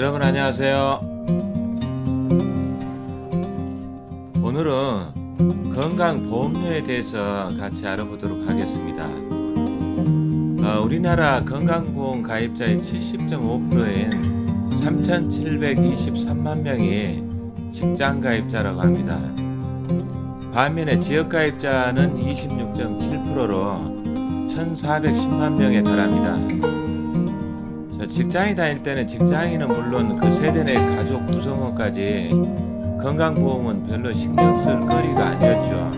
여러분 안녕하세요. 오늘은 건강보험료에 대해서 같이 알아보도록 하겠습니다. 우리나라 건강보험 가입자의 70.5%인 3,723만 명이 직장가입자라고 합니다. 반면에 지역가입자는 26.7%로 1,410만 명에 달합니다. 직장에 다닐 때는 직장인은 물론 그 세대 내 가족 구성원까지 건강보험은 별로 신경 쓸 거리가 아니었죠.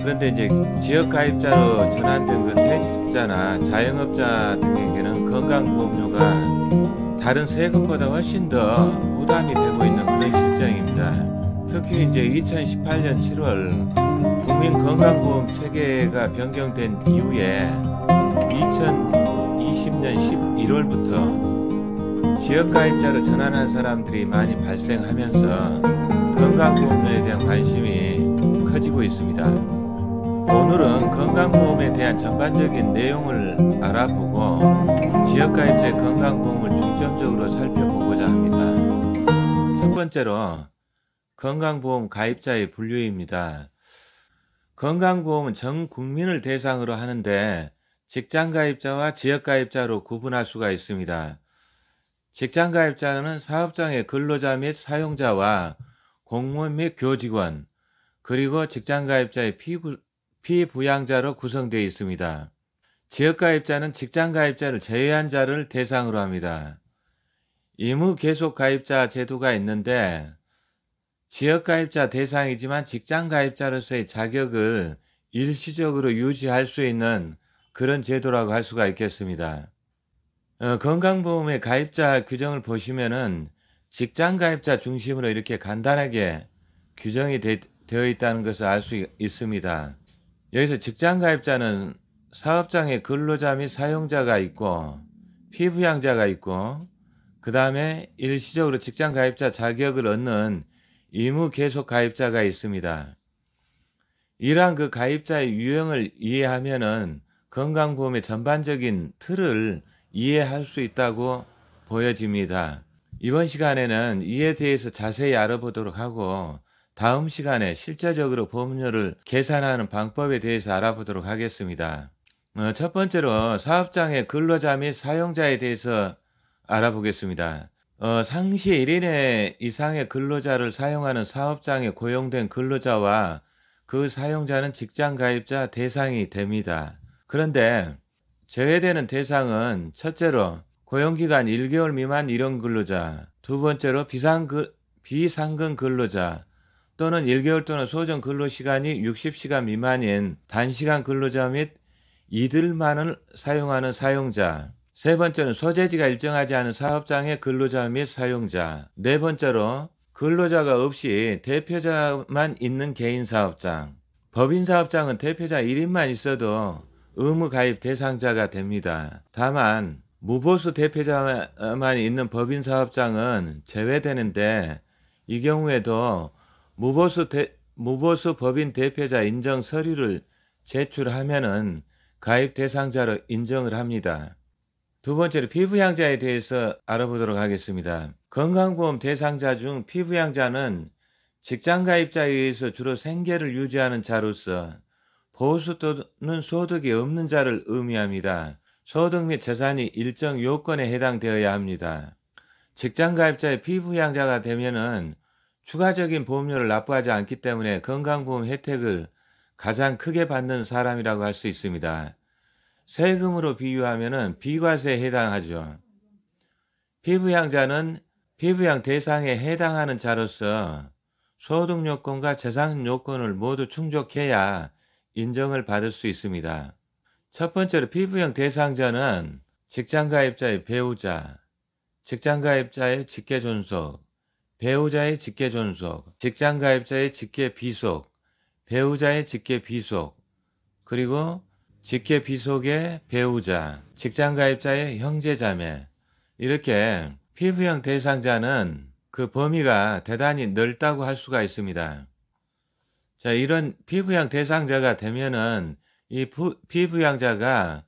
그런데 이제 지역가입자로 전환된 그 퇴직자나 자영업자 등에게는 건강보험료가 다른 세금보다 훨씬 더 부담이 되고 있는 그런 실정입니다. 특히 이제 2018년 7월 국민건강보험 체계가 변경된 이후에 2020년 11월부터 지역가입자로 전환한 사람들이 많이 발생하면서 건강보험료에 대한 관심이 커지고 있습니다. 오늘은 건강보험에 대한 전반적인 내용을 알아보고 지역가입자의 건강보험을 중점적으로 살펴보고자 합니다. 첫 번째로 건강보험 가입자의 분류입니다. 건강보험은 전 국민을 대상으로 하는데 직장가입자와 지역가입자로 구분할 수가 있습니다. 직장가입자는 사업장의 근로자 및 사용자와 공무원 및 교직원, 그리고 직장가입자의 피부양자로 구성되어 있습니다. 지역가입자는 직장가입자를 제외한 자를 대상으로 합니다. 의무계속가입자 제도가 있는데 지역가입자 대상이지만 직장가입자로서의 자격을 일시적으로 유지할 수 있는 그런 제도라고 할 수가 있겠습니다. 건강보험의 가입자 규정을 보시면은 직장가입자 중심으로 이렇게 간단하게 규정이 되어 있다는 것을 알 수 있습니다. 여기서 직장가입자는 사업장의 근로자 및 사용자가 있고 피부양자가 있고 그 다음에 일시적으로 직장가입자 자격을 얻는 의무계속가입자가 있습니다. 이러한 그 가입자의 유형을 이해하면은 건강보험의 전반적인 틀을 이해할 수 있다고 보여집니다. 이번 시간에는 이에 대해서 자세히 알아보도록 하고 다음 시간에 실제적으로 보험료를 계산하는 방법에 대해서 알아보도록 하겠습니다. 첫 번째로 사업장의 근로자 및 사용자에 대해서 알아보겠습니다. 상시 1인 이상의 근로자를 사용하는 사업장에 고용된 근로자와 그 사용자는 직장가입자 대상이 됩니다. 그런데 제외되는 대상은 첫째로 고용기간 1개월 미만 일용 근로자, 두 번째로 비상근 근로자 또는 1개월 또는 소정 근로시간이 60시간 미만인 단시간 근로자 및 이들만을 사용하는 사용자, 세 번째는 소재지가 일정하지 않은 사업장의 근로자 및 사용자, 네 번째로 근로자가 없이 대표자만 있는 개인사업장, 법인사업장은 대표자 1인만 있어도 의무가입 대상자가 됩니다. 다만 무보수 대표자만 있는 법인사업장은 제외되는데 이 경우에도 무보수 법인 대표자 인정 서류를 제출하면은 가입 대상자로 인정을 합니다. 두 번째로 피부양자에 대해서 알아보도록 하겠습니다. 건강보험 대상자 중 피부양자는 직장가입자에 의해서 주로 생계를 유지하는 자로서 보수 또는 소득이 없는 자를 의미합니다. 소득 및 재산이 일정 요건에 해당되어야 합니다. 직장가입자의 피부양자가 되면은 추가적인 보험료를 납부하지 않기 때문에 건강보험 혜택을 가장 크게 받는 사람이라고 할 수 있습니다. 세금으로 비유하면은 비과세에 해당하죠. 피부양자는 피부양 대상에 해당하는 자로서 소득 요건과 재산 요건을 모두 충족해야 인정을 받을 수 있습니다. 첫 번째로 피부양 대상자는 직장가입자의 배우자, 직장가입자의 직계존속, 배우자의 직계존속, 직장가입자의 직계비속, 배우자의 직계비속, 그리고 직계비속의 배우자, 직장가입자의 형제자매, 이렇게 피부양 대상자는 그 범위가 대단히 넓다고 할 수가 있습니다. 자, 이런 피부양 대상자가 되면은 이 피부양자가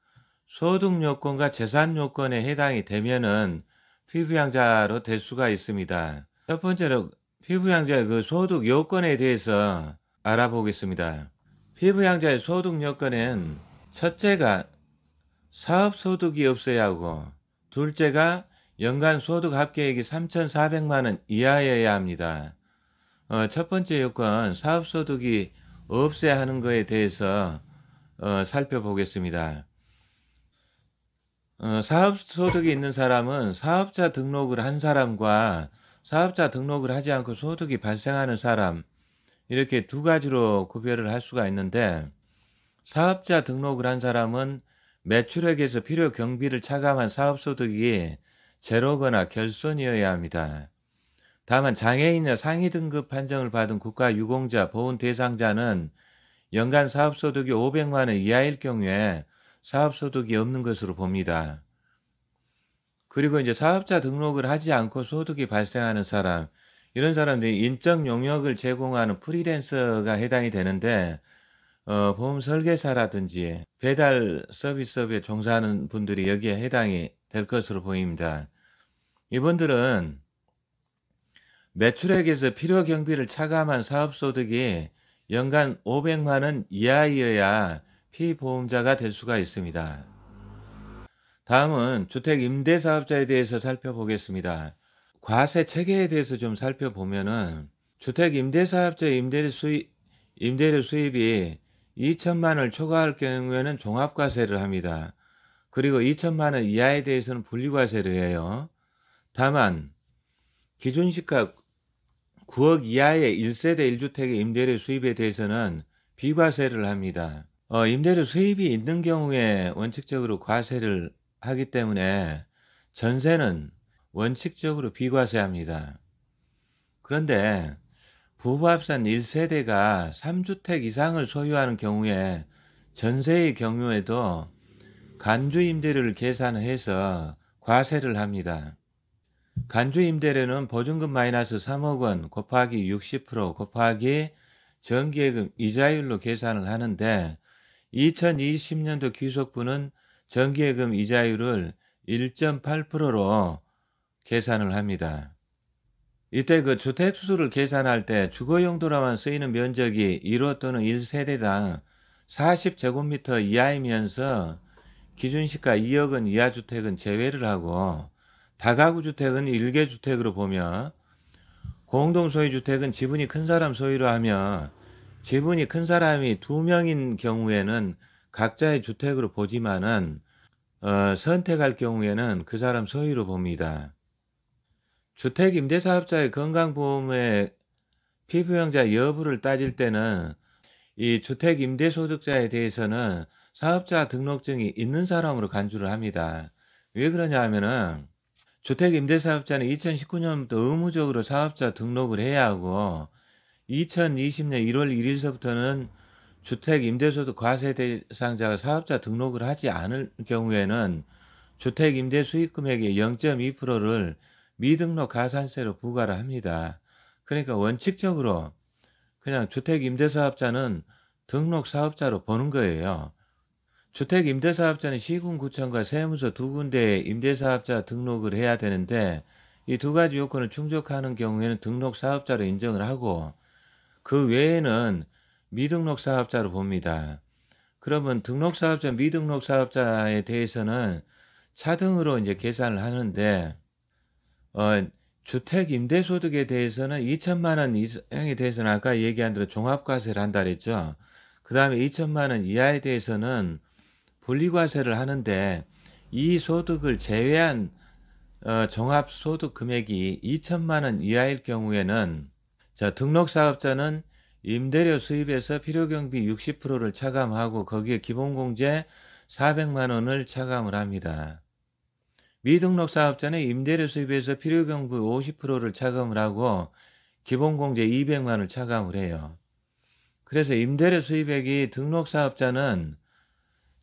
소득 요건과 재산 요건에 해당이 되면은 피부양자로 될 수가 있습니다. 첫 번째로 피부양자의 그 소득 요건에 대해서 알아보겠습니다. 피부양자의 소득 요건은 첫째가 사업소득이 없어야 하고, 둘째가 연간 소득 합계액이 3,400만 원 이하여야 합니다. 첫 번째 요건 사업소득이 없어야 하는 것에 대해서 살펴보겠습니다. 사업소득이 있는 사람은 사업자 등록을 한 사람과 사업자 등록을 하지 않고 소득이 발생하는 사람, 이렇게 두 가지로 구별을 할 수가 있는데, 사업자 등록을 한 사람은 매출액에서 필요 경비를 차감한 사업소득이 제로거나 결손이어야 합니다. 다만 장애인이나 상위 등급 판정을 받은 국가유공자, 보훈 대상자는 연간 사업소득이 500만 원 이하일 경우에 사업소득이 없는 것으로 봅니다. 그리고 이제 사업자 등록을 하지 않고 소득이 발생하는 사람, 이런 사람들이 인적 용역을 제공하는 프리랜서가 해당이 되는데, 보험 설계사라든지 배달 서비스업에 종사하는 분들이 여기에 해당이 될 것으로 보입니다. 이분들은 매출액에서 필요 경비를 차감한 사업소득이 연간 500만 원 이하여야 피보험자가 될 수가 있습니다. 다음은 주택임대사업자에 대해서 살펴보겠습니다. 과세 체계에 대해서 좀 살펴보면은, 주택임대사업자의 임대료 수입이 2천만 원을 초과할 경우에는 종합과세를 합니다. 그리고 2천만 원 이하에 대해서는 분리과세를 해요. 다만 기준시가 9억 이하의 1세대 1주택의 임대료 수입에 대해서는 비과세를 합니다. 임대료 수입이 있는 경우에 원칙적으로 과세를 하기 때문에 전세는 원칙적으로 비과세합니다. 그런데 부부합산 1세대가 3주택 이상을 소유하는 경우에 전세의 경우에도 간주임대료를 계산해서 과세를 합니다. 간주임대료는 보증금 마이너스 3억 원 곱하기 60% 곱하기 정기예금 이자율로 계산을 하는데, 2020년도 귀속부는 정기예금 이자율을 1.8%로 계산을 합니다. 이때 그 주택수를 계산할 때 주거용도로만 쓰이는 면적이 1호 또는 1세대당 40제곱미터 이하이면서 기준시가 2억 원 이하 주택은 제외를 하고, 다가구 주택은 1개주택으로 보며, 공동소유주택은 지분이 큰 사람 소유로 하며, 지분이 큰 사람이 2명인 경우에는 각자의 주택으로 보지만은 선택할 경우에는 그 사람 소유로 봅니다. 주택임대사업자의 건강보험의 피부양자 여부를 따질 때는 이 주택임대소득자에 대해서는 사업자 등록증이 있는 사람으로 간주를 합니다. 왜 그러냐 하면은, 주택임대사업자는 2019년부터 의무적으로 사업자 등록을 해야 하고, 2020년 1월 1일서부터는 주택임대소득 과세 대상자가 사업자 등록을 하지 않을 경우에는 주택임대 수익금액의 0.2%를 미등록 가산세로 부과를 합니다. 그러니까 원칙적으로 그냥 주택임대사업자는 등록사업자로 보는 거예요. 주택임대사업자는 시군구청과 세무서 두 군데에 임대사업자 등록을 해야 되는데, 이 두 가지 요건을 충족하는 경우에는 등록사업자로 인정을 하고, 그 외에는 미등록사업자로 봅니다. 그러면 등록사업자, 미등록사업자에 대해서는 차등으로 이제 계산을 하는데, 주택임대소득에 대해서는 2천만 원 이상에 대해서는 아까 얘기한 대로 종합과세를 한다 그랬죠. 그 다음에 2천만 원 이하에 대해서는 분리과세를 하는데, 이 소득을 제외한 종합소득 금액이 2천만 원 이하일 경우에는, 등록사업자는 임대료 수입에서 필요경비 60%를 차감하고 거기에 기본공제 400만 원을 차감을 합니다. 미등록사업자는 임대료 수입에서 필요경비 50%를 차감을 하고 기본공제 200만 원을 차감을 해요. 그래서 임대료 수입액이 등록사업자는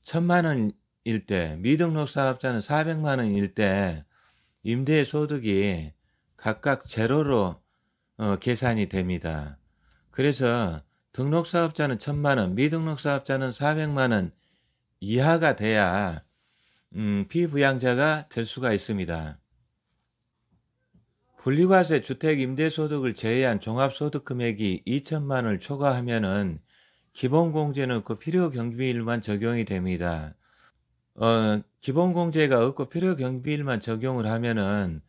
1,000만 원일 때, 미등록사업자는 400만 원일 때 임대소득이 각각 제로로 계산이 됩니다. 그래서 등록사업자는 1,000만 원, 미등록사업자는 400만 원 이하가 돼야 피부양자가 될 수가 있습니다. 분리과세 주택 임대소득을 제외한 종합소득 금액이 2천만 원을 초과하면은 기본공제는 없고 필요경비일만 적용이 됩니다. 기본공제가 없고 필요경비일만 적용을 하면은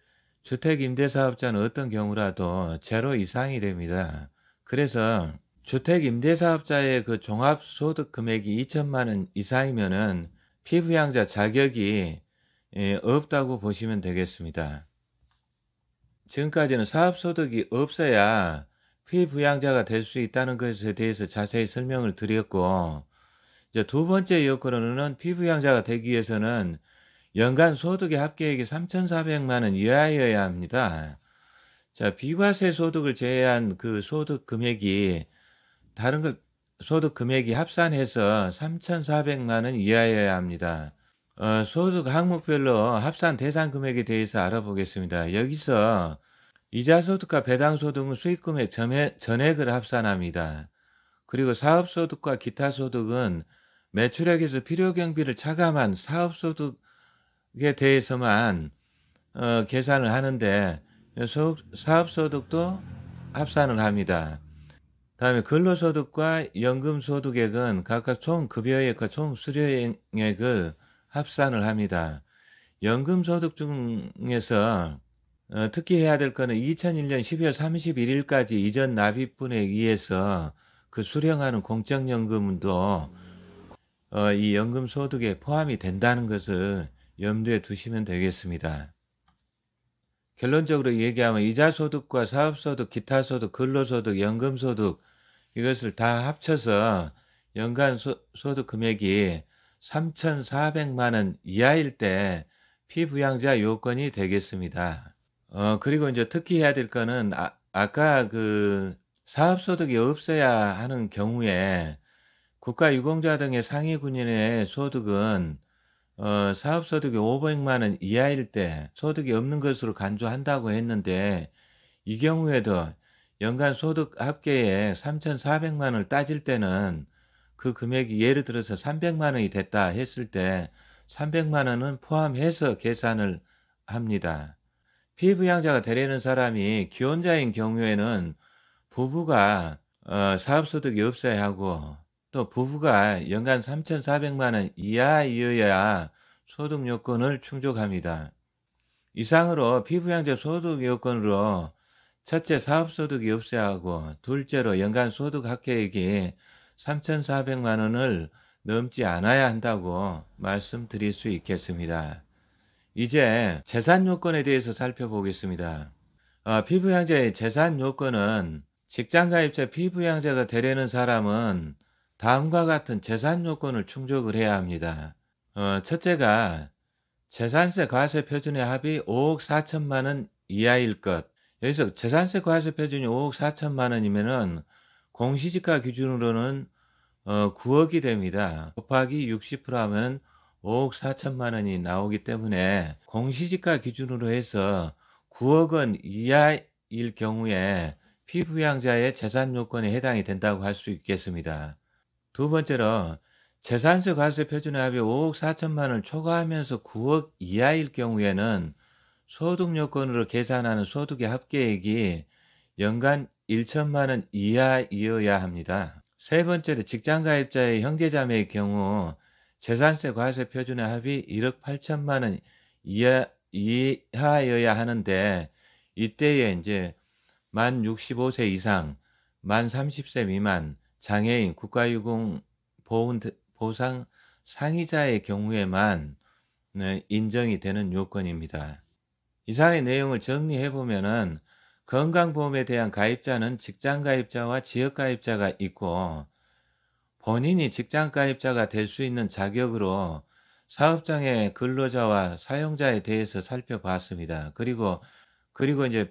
주택임대사업자는 어떤 경우라도 제로 이상이 됩니다. 그래서 주택임대사업자의 그 종합소득 금액이 2천만 원 이상이면은 피부양자 자격이 없다고 보시면 되겠습니다. 지금까지는 사업소득이 없어야 피부양자가 될 수 있다는 것에 대해서 자세히 설명을 드렸고, 이제 두 번째 요건으로는 피부양자가 되기 위해서는 연간 소득의 합계액이 3,400만 원 이하여야 합니다. 자, 비과세 소득을 제외한 그 소득 금액이 다른 것 소득 금액이 합산해서 3,400만 원 이하여야 합니다. 소득 항목별로 합산 대상 금액에 대해서 알아보겠습니다. 여기서 이자소득과 배당소득은 수익금의 전액을 합산합니다. 그리고 사업소득과 기타소득은 매출액에서 필요경비를 차감한 사업소득에 대해서만 계산을 하는데 사업소득도 합산을 합니다. 다음에 근로소득과 연금소득액은 각각 총 급여액과 총 수료액을 합산을 합니다. 연금소득 중에서 특히 해야 될 거는 2001년 12월 31일까지 이전 납입분에 의해서 그 수령하는 공적연금도 이 연금소득에 포함이 된다는 것을 염두에 두시면 되겠습니다. 결론적으로 얘기하면 이자소득과 사업소득, 기타소득, 근로소득, 연금소득 이것을 다 합쳐서 연간 소득 금액이 3,400만 원 이하일 때 피부양자 요건이 되겠습니다. 그리고 이제 특히 해야 될 거는 아까 그 사업소득이 없어야 하는 경우에 국가유공자 등의 상위 군인의 소득은 사업소득이 500만 원 이하일 때 소득이 없는 것으로 간주한다고 했는데, 이 경우에도 연간 소득 합계에 3,400만 원을 따질 때는 그 금액이 예를 들어서 300만 원이 됐다 했을 때 300만 원은 포함해서 계산을 합니다. 피부양자가 되려는 사람이 기혼자인 경우에는 부부가 사업소득이 없어야 하고, 또 부부가 연간 3,400만 원 이하이어야 소득 요건을 충족합니다. 이상으로 피부양자 소득 요건으로 첫째 사업소득이 없어야 하고, 둘째로 연간 소득 합계액이 3,400만 원을 넘지 않아야 한다고 말씀드릴 수 있겠습니다. 이제 재산 요건에 대해서 살펴보겠습니다. 피부양자의 재산 요건은 직장가입자 피부양자가 되려는 사람은 다음과 같은 재산 요건을 충족을 해야 합니다. 첫째가 재산세 과세 표준의 합이 5억 4천만 원 이하일 것. 여기서 재산세 과세 표준이 5억 4천만 원이면은 공시지가 기준으로는 9억이 됩니다. 곱하기 60% 하면 5억 4천만 원이 나오기 때문에 공시지가 기준으로 해서 9억 원 이하일 경우에 피부양자의 재산 요건에 해당이 된다고 할 수 있겠습니다. 두 번째로 재산세 과세 표준의 합이 5억 4천만 원을 초과하면서 9억 이하일 경우에는 소득 요건으로 계산하는 소득의 합계액이 연간 1천만 원 이하이어야 합니다. 세 번째로 직장가입자의 형제자매의 경우 재산세 과세 표준의 합이 1억 8천만 원 이하여야 하는데, 이때에 이제 만 65세 이상, 만 30세 미만, 장애인, 국가유공 보상 상이자의 경우에만 인정이 되는 요건입니다. 이상의 내용을 정리해 보면은 건강보험에 대한 가입자는 직장가입자와 지역가입자가 있고, 본인이 직장가입자가 될 수 있는 자격으로 사업장의 근로자와 사용자에 대해서 살펴봤습니다. 그리고 이제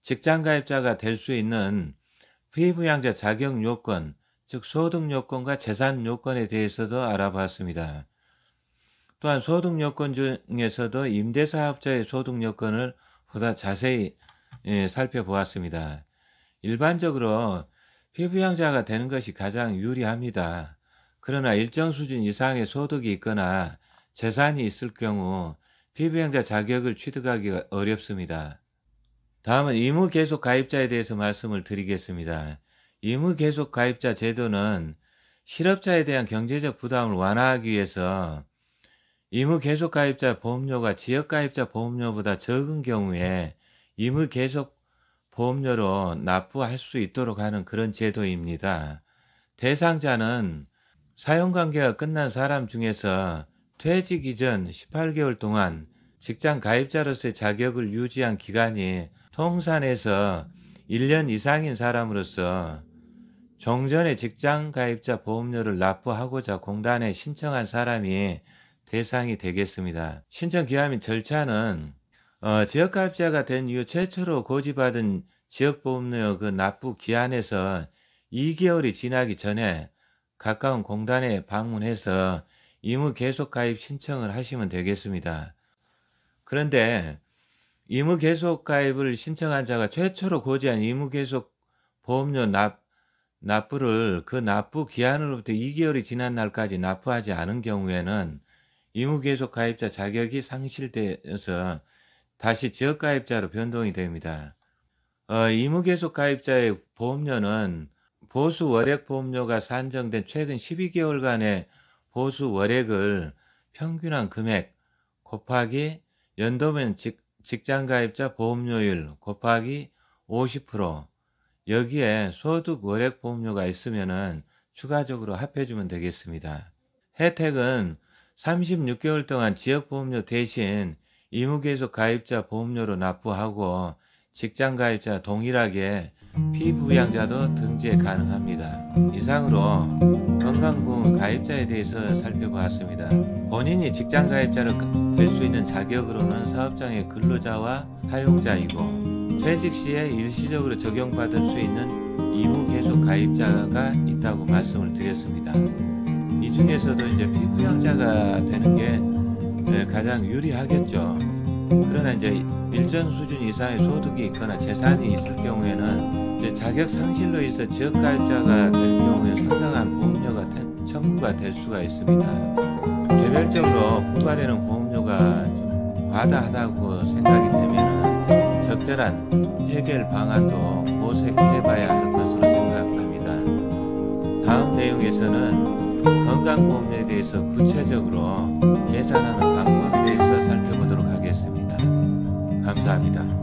직장가입자가 될 수 있는 피부양자 자격 요건, 즉 소득 요건과 재산 요건에 대해서도 알아봤습니다. 또한 소득 요건 중에서도 임대사업자의 소득 요건을 보다 자세히 살펴보았습니다. 일반적으로 피부양자가 되는 것이 가장 유리합니다. 그러나 일정 수준 이상의 소득이 있거나 재산이 있을 경우 피부양자 자격을 취득하기가 어렵습니다. 다음은 의무 계속 가입자에 대해서 말씀을 드리겠습니다. 의무 계속 가입자 제도는 실업자에 대한 경제적 부담을 완화하기 위해서 의무 계속 가입자 보험료가 지역 가입자 보험료보다 적은 경우에 의무 계속 보험료로 납부할 수 있도록 하는 그런 제도입니다. 대상자는 사용관계가 끝난 사람 중에서 퇴직 이전 18개월 동안 직장 가입자로서의 자격을 유지한 기간이 통산해서 1년 이상인 사람으로서 종전에 직장 가입자 보험료를 납부하고자 공단에 신청한 사람이 대상이 되겠습니다. 신청 기한 및 절차는 지역가입자가 된 이후 최초로 고지받은 지역보험료 그 납부 기한에서 2개월이 지나기 전에 가까운 공단에 방문해서 의무 계속 가입 신청을 하시면 되겠습니다. 그런데 의무 계속 가입을 신청한 자가 최초로 고지한 의무 계속 보험료 납부를 그 납부 기한으로부터 2개월이 지난 날까지 납부하지 않은 경우에는 의무 계속 가입자 자격이 상실되어서 다시 지역 가입자로 변동이 됩니다. 의무 계속 가입자의 보험료는 보수 월액 보험료가 산정된 최근 12개월간의 보수 월액을 평균한 금액 곱하기 연도면 직장 가입자 보험료율 곱하기 50% 여기에 소득 월액 보험료가 있으면은 추가적으로 합해주면 되겠습니다. 혜택은 36개월 동안 지역보험료 대신 의무계속 가입자 보험료로 납부하고 직장 가입자 동일하게 피부양자도 등재 가능합니다. 이상으로 건강보험 가입자에 대해서 살펴보았습니다. 본인이 직장 가입자로 될 수 있는 자격으로는 사업장의 근로자와 사용자이고 퇴직 시에 일시적으로 적용받을 수 있는 의무계속 가입자가 있다고 말씀을 드렸습니다. 이 중에서도 이제 피부양자가 되는 게 가장 유리하겠죠. 그러나 이제 일정 수준 이상의 소득이 있거나 재산이 있을 경우에는 이제 자격 상실로 인해서 지역 가입자가 될 경우에 상당한 보험료가 청구가 될 수가 있습니다. 개별적으로 부과되는 보험료가 좀 과다하다고 생각이 되면은 적절한 해결 방안도 모색해봐야 할 것으로 생각합니다. 다음 내용에서는 건강보험료에 대해서 구체적으로 계산하는 방법에 대해서 살펴보도록 하겠습니다. 감사합니다.